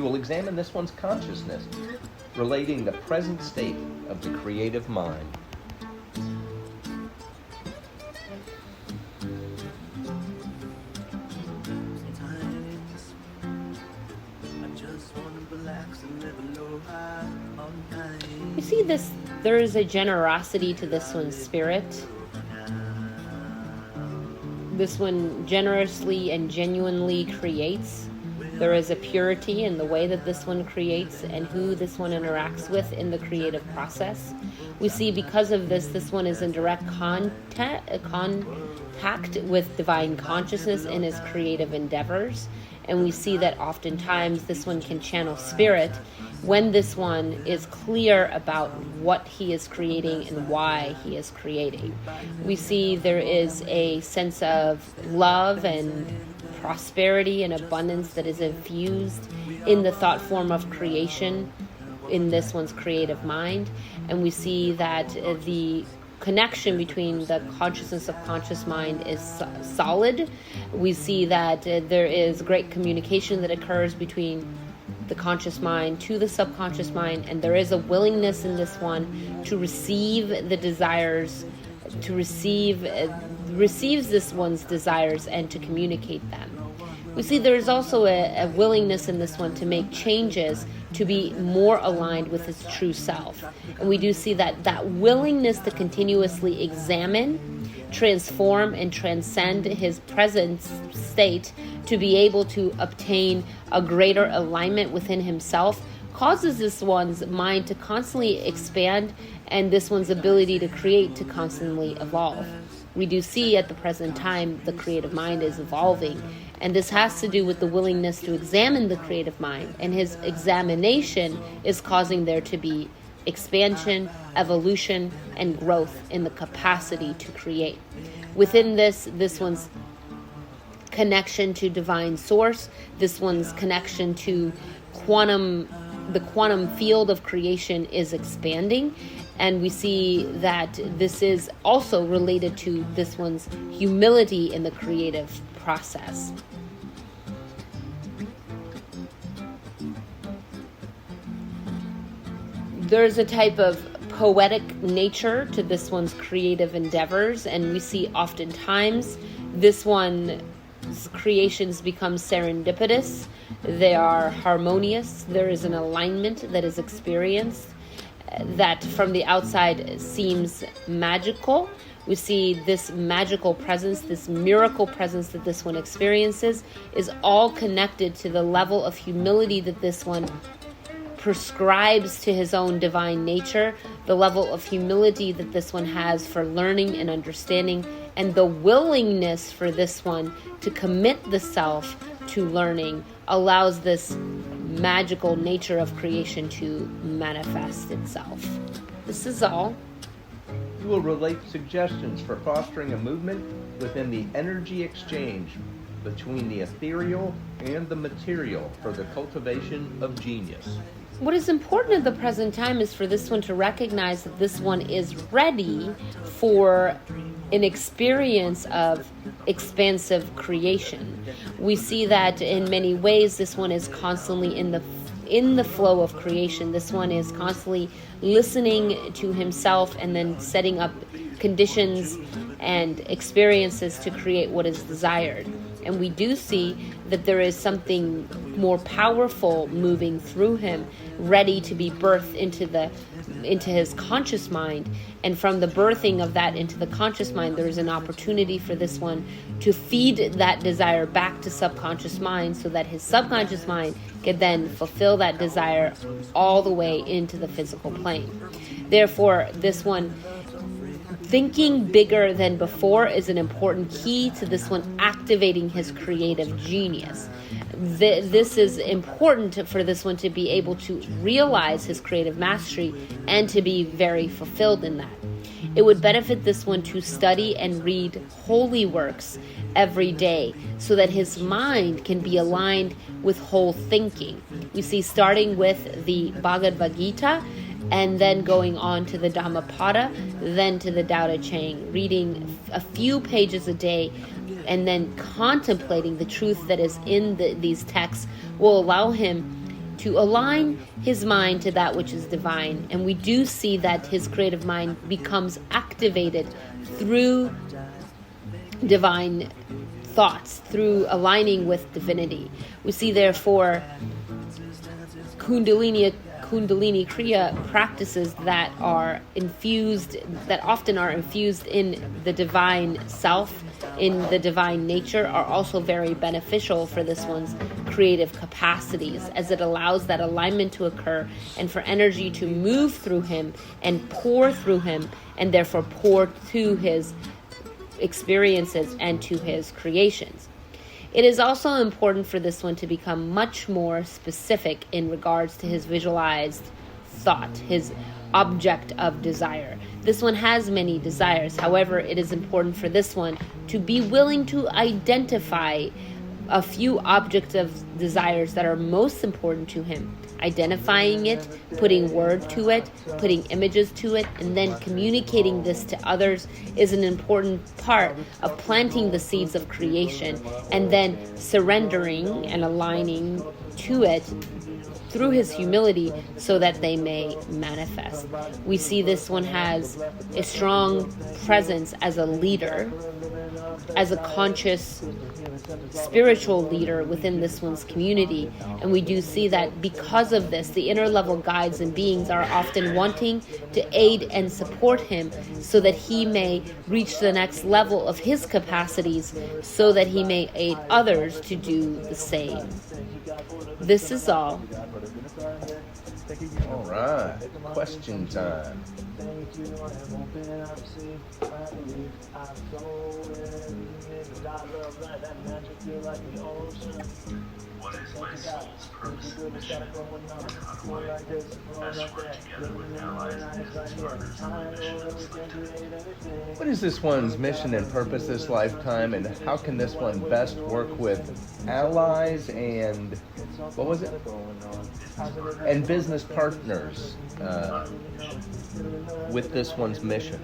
You will examine this one's consciousness, relating the present state of the creative mind. You see this, there is a generosity to this one's spirit. This one generously and genuinely creates. There is a purity in the way that this one creates and who this one interacts with in the creative process. We see because of this one is in direct contact with divine consciousness in his creative endeavors. And we see that oftentimes this one can channel spirit when this one is clear about what he is creating and why he is creating. We see there is a sense of love and prosperity and abundance that is infused in the thought form of creation in this one's creative mind. And we see that the connection between the conscious and subconscious mind is solid. We see that there is great communication that occurs between the conscious mind to the subconscious mind, and there is a willingness in this one to receive the desires, to receives this one's desires and to communicate them. We see there is also a willingness in this one to make changes to be more aligned with his true self. And we do see that willingness to continuously examine, transform, and transcend his present state to be able to obtain a greater alignment within himself causes this one's mind to constantly expand and this one's ability to create to constantly evolve. We do see at the present time the creative mind is evolving, and this has to do with the willingness to examine the creative mind, and his examination is causing there to be expansion, evolution, and growth in the capacity to create. Within this one's connection to divine source, this one's connection to the quantum field of creation is expanding. And we see that this is also related to this one's humility in the creative process. There's a type of poetic nature to this one's creative endeavors, and we see oftentimes this one's creations become serendipitous. They are harmonious. There is an alignment that is experienced that from the outside seems magical. We see this magical presence, this miracle presence that this one experiences is all connected to the level of humility that this one prescribes to his own divine nature, the level of humility that this one has for learning and understanding, and the willingness for this one to commit the self to learning allows this magical nature of creation to manifest itself. This is all. You will relate suggestions for fostering a movement within the energy exchange between the ethereal and the material for the cultivation of genius. What is important at the present time is for this one to recognize that this one is ready for an experience of expansive creation. We see that in many ways this one is constantly in the flow of creation. This one is constantly listening to himself and then setting up conditions and experiences to create what is desired. And we do see that there is something more powerful moving through him, ready to be birthed into his conscious mind. And from the birthing of that into the conscious mind, there is an opportunity for this one to feed that desire back to subconscious mind so that his subconscious mind can then fulfill that desire all the way into the physical plane. Therefore, this one, thinking bigger than before is an important key to this one activating his creative genius. This is important for this one to be able to realize his creative mastery and to be very fulfilled in that. It would benefit this one to study and read holy works every day so that his mind can be aligned with whole thinking. We see starting with the Bhagavad Gita and then going on to the Dhammapada, then to the Tao Te Ching, reading a few pages a day and then contemplating the truth that is in these texts will allow him to align his mind to that which is divine. And we do see that his creative mind becomes activated through divine thoughts, through aligning with divinity. We see, therefore, Kundalini Kriya practices that often are infused in the divine self, in the divine nature, are also very beneficial for this one's creative capacities, as it allows that alignment to occur and for energy to move through him and pour through him, and therefore pour to his experiences and to his creations. It is also important for this one to become much more specific in regards to his visualized thought, his object of desire. This one has many desires. However, it is important for this one to be willing to identify a few objects of desires that are most important to him, identifying it, putting word to it, putting images to it, and then communicating this to others is an important part of planting the seeds of creation, and then surrendering and aligning to it through his humility so that they may manifest. We see this one has a strong presence as a leader, as a conscious spiritual leader within this one's community. And we do see that because of this, the inner level guides and beings are often wanting to aid and support him so that he may reach the next level of his capacities, so that he may aid others to do the same. This is all. All right, question time. What is my soul's purpose and mission? How do I best work together with allies and business partners on the mission of this lifetime? What is this one's mission and purpose this lifetime, and how can this one best work with allies and, what was it? And business partners with this one's mission?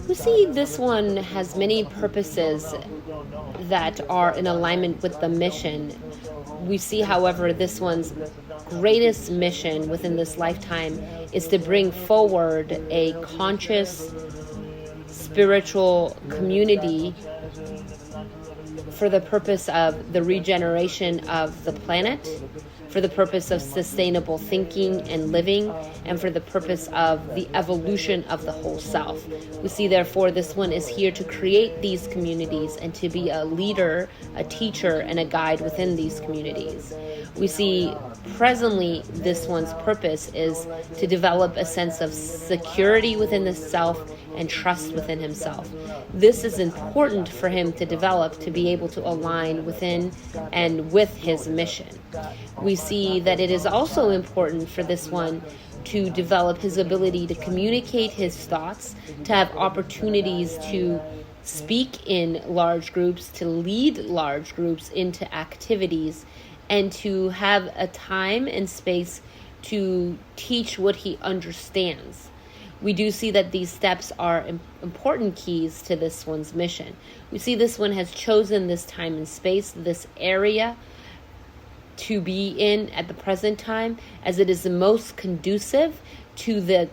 We see this one has many purposes that are in alignment with the mission. We see, however, this one's greatest mission within this lifetime is to bring forward a conscious, spiritual community for the purpose of the regeneration of the planet, for the purpose of sustainable thinking and living, and for the purpose of the evolution of the whole self. We see, therefore, this one is here to create these communities and to be a leader, a teacher, and a guide within these communities. We see presently this one's purpose is to develop a sense of security within the self and trust within himself. This is important for him to develop to be able to align within and with his mission. We see that it is also important for this one to develop his ability to communicate his thoughts, to have opportunities to speak in large groups, to lead large groups into activities, and to have a time and space to teach what he understands. We do see that these steps are important keys to this one's mission. We see this one has chosen this time and space, this area to be in at the present time, as it is the most conducive to the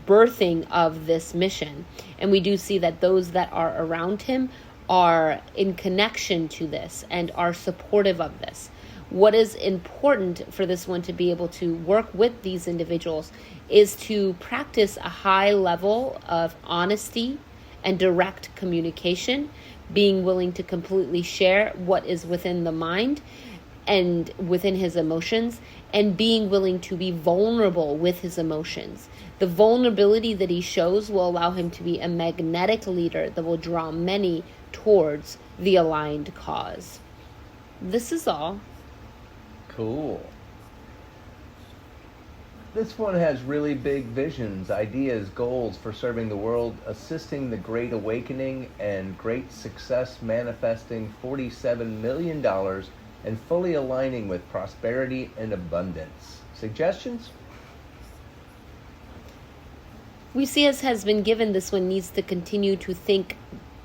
birthing of this mission. And we do see that those that are around him are in connection to this and are supportive of this. What is important for this one to be able to work with these individuals is to practice a high level of honesty and direct communication, being willing to completely share what is within the mind and within his emotions, and being willing to be vulnerable with his emotions. The vulnerability that he shows will allow him to be a magnetic leader that will draw many towards the aligned cause. This is all. Cool. This one has really big visions, ideas, goals for serving the world, assisting the Great Awakening and great success, manifesting $47 million and fully aligning with prosperity and abundance. Suggestions? We see, as has been given, this one needs to continue to think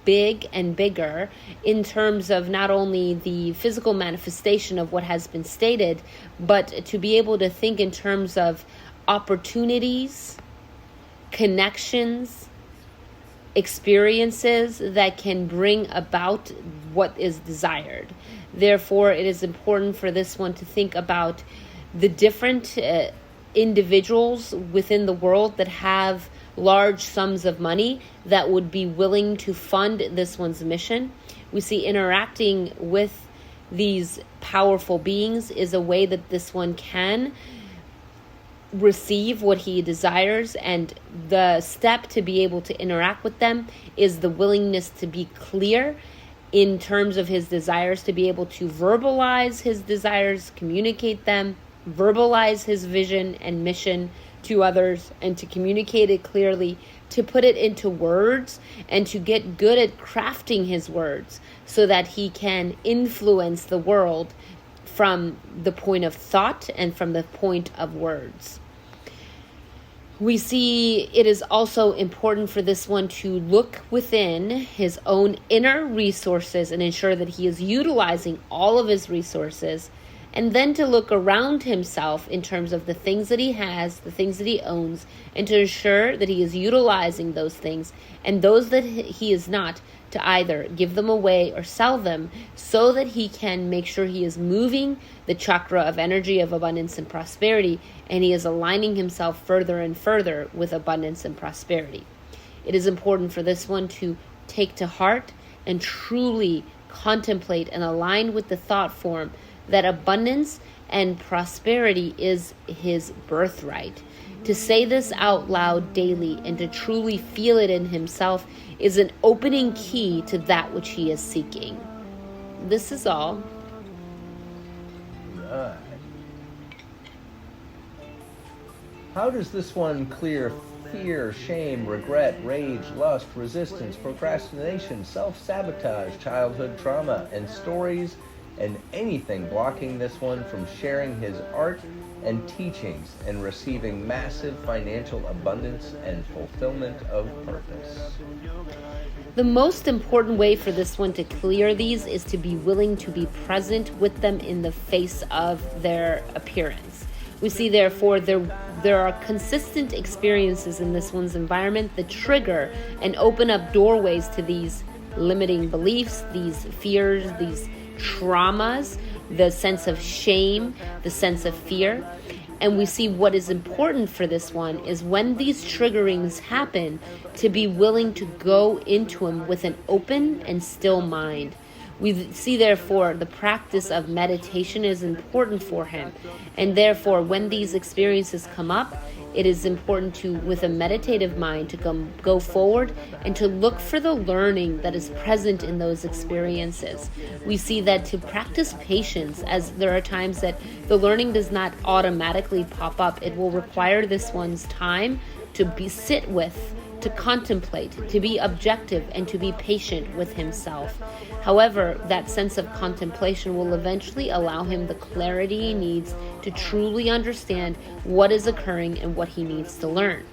big and bigger in terms of not only the physical manifestation of what has been stated, but to be able to think in terms of opportunities, connections, experiences that can bring about what is desired. Therefore, it is important for this one to think about the different individuals within the world that have large sums of money that would be willing to fund this one's mission. We see interacting with these powerful beings is a way that this one can receive what he desires, and the step to be able to interact with them is the willingness to be clear in terms of his desires, to be able to verbalize his desires, communicate them, verbalize his vision and mission to others, and to communicate it clearly, to put it into words, and to get good at crafting his words so that he can influence the world from the point of thought and from the point of words. We see it is also important for this one to look within his own inner resources and ensure that he is utilizing all of his resources, and then to look around himself in terms of the things that he has, the things that he owns, and to ensure that he is utilizing those things, and those that he is not, to either give them away or sell them, so that he can make sure he is moving the chakra of energy of abundance and prosperity, and he is aligning himself further and further with abundance and prosperity. It is important for this one to take to heart and truly contemplate and align with the thought form that abundance and prosperity is his birthright. To say this out loud daily and to truly feel it in himself is an opening key to that which he is seeking. This is all. Right. How does this one clear fear, shame, regret, rage, lust, resistance, procrastination, self-sabotage, childhood trauma, and stories, and anything blocking this one from sharing his art and teachings and receiving massive financial abundance and fulfillment of purpose? The most important way for this one to clear these is to be willing to be present with them in the face of their appearance. We see, therefore, there are consistent experiences in this one's environment that trigger and open up doorways to these limiting beliefs, these fears, these traumas, the sense of shame, the sense of fear. And we see what is important for this one is when these triggerings happen, to be willing to go into them with an open and still mind. We see, therefore, the practice of meditation is important for him. And therefore, when these experiences come up, it is important to, with a meditative mind, to go forward and to look for the learning that is present in those experiences. We see that to practice patience, as there are times that the learning does not automatically pop up. It will require this one's time to sit with, to contemplate, to be objective, and to be patient with himself. However, that sense of contemplation will eventually allow him the clarity he needs to truly understand what is occurring and what he needs to learn.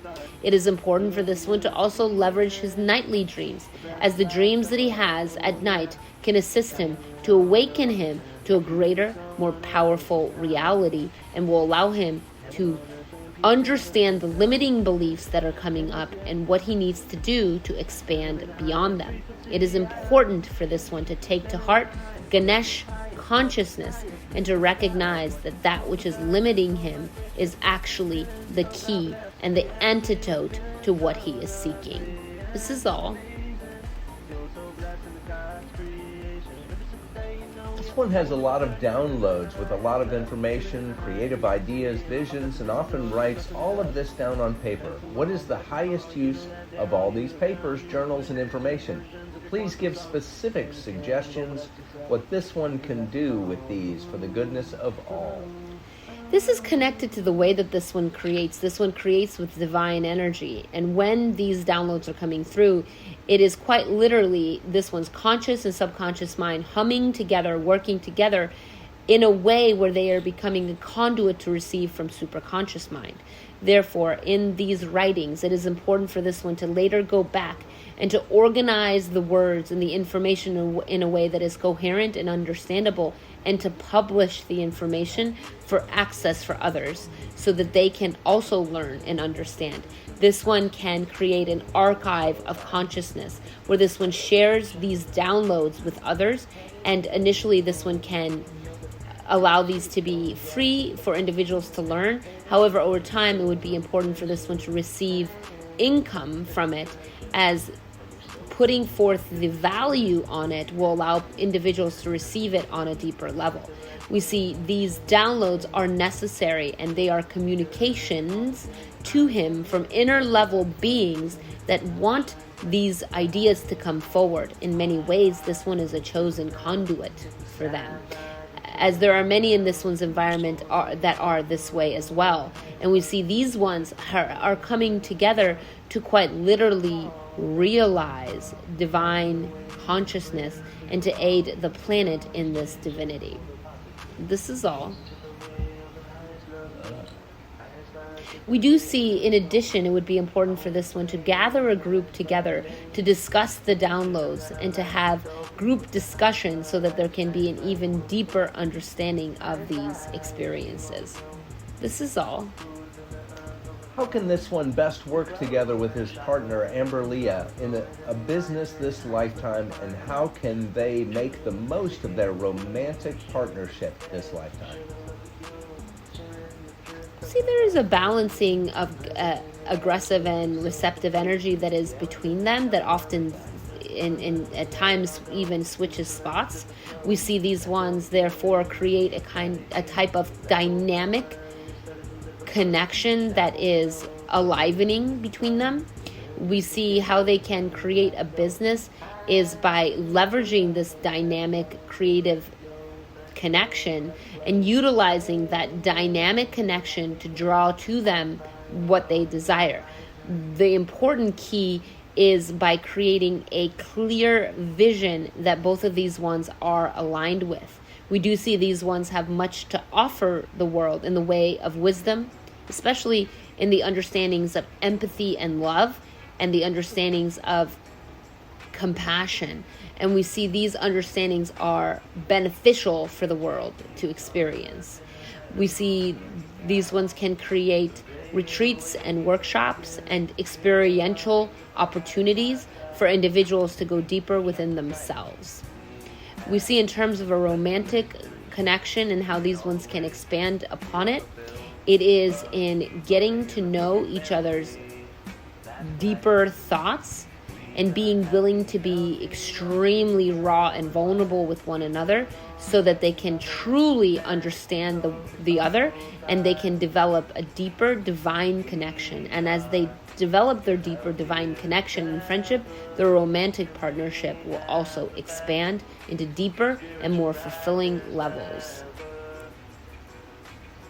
It is important for this one to also leverage his nightly dreams, as the dreams that he has at night can assist him to awaken him to a greater, more powerful reality, and will allow him to understand the limiting beliefs that are coming up and what he needs to do to expand beyond them. It is important for this one to take to heart Ganesh consciousness and to recognize that that which is limiting him is actually the key and the antidote to what he is seeking. This is all. This one has a lot of downloads with a lot of information, creative ideas, visions, and often writes all of this down on paper. What is the highest use of all these papers, journals, and information? Please give specific suggestions what this one can do with these for the goodness of all. This is connected to the way that this one creates. This one creates with divine energy. And when these downloads are coming through, it is quite literally this one's conscious and subconscious mind humming together, working together in a way where they are becoming a conduit to receive from superconscious mind. Therefore, in these writings, it is important for this one to later go back and to organize the words and the information in a way that is coherent and understandable, and to publish the information for access for others so that they can also learn and understand. This one can create an archive of consciousness where this one shares these downloads with others, and initially this one can allow these to be free for individuals to learn. However, over time, it would be important for this one to receive income from it, as putting forth the value on it will allow individuals to receive it on a deeper level. We see these downloads are necessary, and they are communications to him from inner level beings that want these ideas to come forward. In many ways, this one is a chosen conduit for them, as there are many in this one's environment that are this way as well. And we see these ones are coming together to quite literally realize divine consciousness and to aid the planet in this divinity. This is all. We do see, in addition, it would be important for this one to gather a group together to discuss the downloads and to have group discussions so that there can be an even deeper understanding of these experiences. This is all. How can this one best work together with his partner, Amber Leah, in a business this lifetime, and how can they make the most of their romantic partnership this lifetime? See, there is a balancing of aggressive and receptive energy that is between them that often in at times even switches spots. We see these ones therefore create a type of dynamic connection that is enlivening between them. We see how they can create a business is by leveraging this dynamic creative connection and utilizing that dynamic connection to draw to them what they desire. The important key is by creating a clear vision that both of these ones are aligned with. We do see these ones have much to offer the world in the way of wisdom, especially in the understandings of empathy and love, and the understandings of compassion. And we see these understandings are beneficial for the world to experience. We see these ones can create retreats and workshops and experiential opportunities for individuals to go deeper within themselves. We see in terms of a romantic connection and how these ones can expand upon it, it is in getting to know each other's deeper thoughts and being willing to be extremely raw and vulnerable with one another so that they can truly understand the other, and they can develop a deeper divine connection. And as they develop their deeper divine connection and friendship, their romantic partnership will also expand into deeper and more fulfilling levels.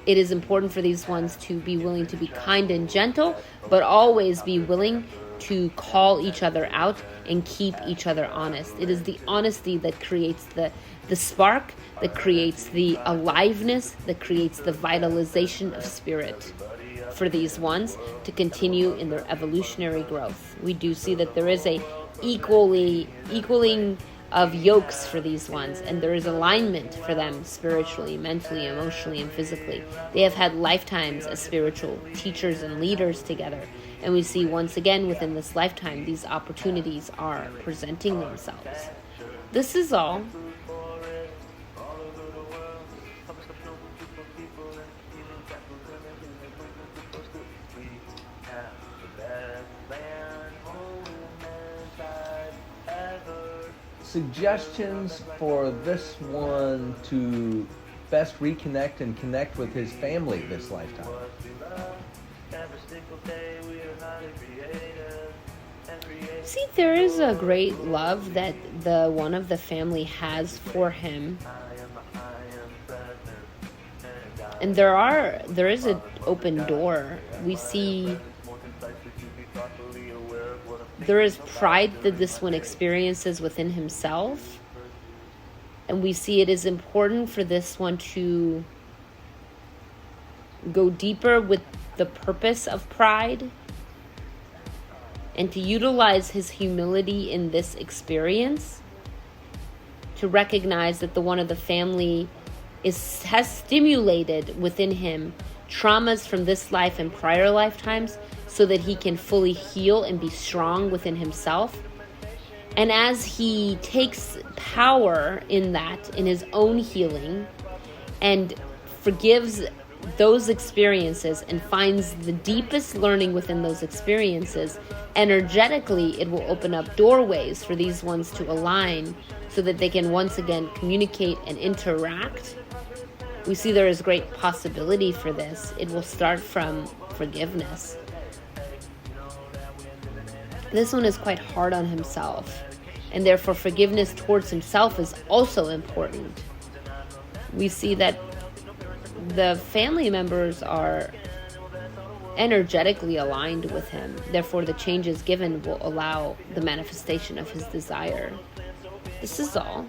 It is important for these ones to be willing to be kind and gentle, but always be willing to call each other out and keep each other honest. It is the honesty that creates the spark, that creates the aliveness, that creates the vitalization of spirit for these ones to continue in their evolutionary growth. We do see that there is a equaling of yokes for these ones, and there is alignment for them spiritually, mentally, emotionally, and physically. They have had lifetimes as spiritual teachers and leaders together, and we see once again within this lifetime these opportunities are presenting themselves. This is all. Suggestions for this one to best reconnect and connect with his family this lifetime. See, there is a great love that the one of the family has for him, and there is an open door. We see there is pride that this one experiences within himself, And we see it is important for this one to go deeper with the purpose of pride and to utilize his humility in this experience to recognize that the one of the family has stimulated within him traumas from this life and prior lifetimes so that he can fully heal and be strong within himself. And as he takes power in that, in his own healing, and forgives those experiences and finds the deepest learning within those experiences, energetically it will open up doorways for these ones to align so that they can once again communicate and interact. We see there is great possibility for this. It will start from forgiveness. This one is quite hard on himself, and therefore forgiveness towards himself is also important. We see that the family members are energetically aligned with him. Therefore, the changes given will allow the manifestation of his desire. This is all.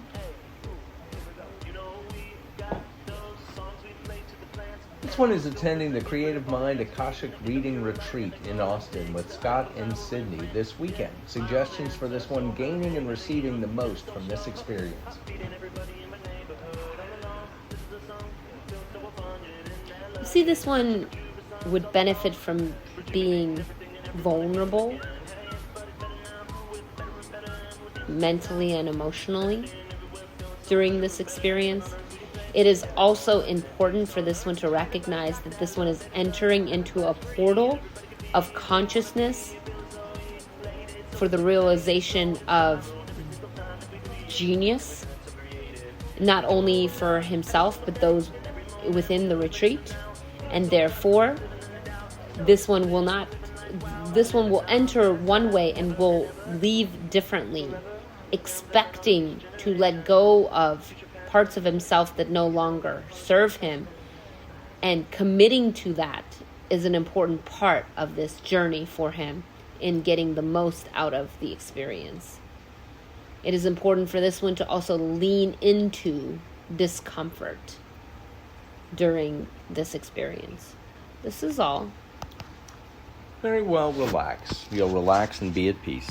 This one is attending the Creative Mind Akashic Reading Retreat in Austin with Scott and Sydney this weekend. Suggestions for this one: gaining and receiving the most from this experience. See, this one would benefit from being vulnerable mentally and emotionally during this experience. It is also important for this one to recognize that this one is entering into a portal of consciousness for the realization of genius, not only for himself, but those within the retreat. And therefore, this one will enter one way and will leave differently, expecting to let go of parts of himself that no longer serve him, and committing to that is an important part of this journey for him in getting the most out of the experience. It is important for this one to also lean into discomfort during this experience. This is all. Very well, relax. You'll relax and be at peace.